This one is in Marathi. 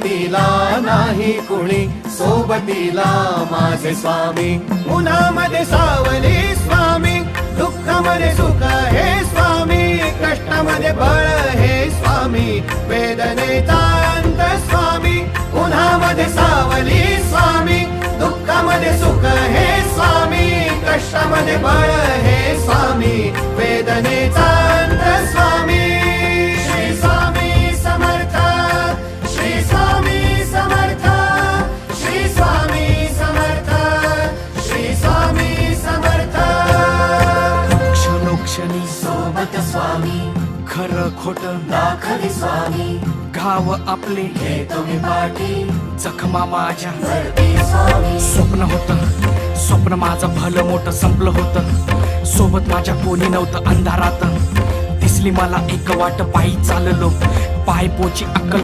सोबतीला नाही कुणी, सोबतीला माझे स्वामी. उन्हामध्ये सावली स्वामी, दुःखामध्ये सुख हे स्वामी, कष्टामध्ये बळ हे स्वामी, वेदनेचा अंत स्वामी. उन्हामध्ये सावली स्वामी, दुःखामध्ये सुख हे स्वामी, कष्टामध्ये बळ हे स्वामी, वेदनेचा अंत स्वामी. श्री स्वामी समर्थ, श्री स्वामी समर्थ, श्री स्वामी समर्थ, श्री स्वामी समर्थ. क्षणोक्षणी सोबत स्वामी, खरं खोट दाखले स्वामी, घाव आपले हे तुम्ही पाठी जखमा माझ्या. भरती स्वामी. स्वप्न होतं, स्वप्न माझं भलं मोठं संपलं होतं. सोबत माझ्या कोणी नव्हतं अंधारात. दिसली मला एक वाट, पायी चाललो पाय पोची अक्कल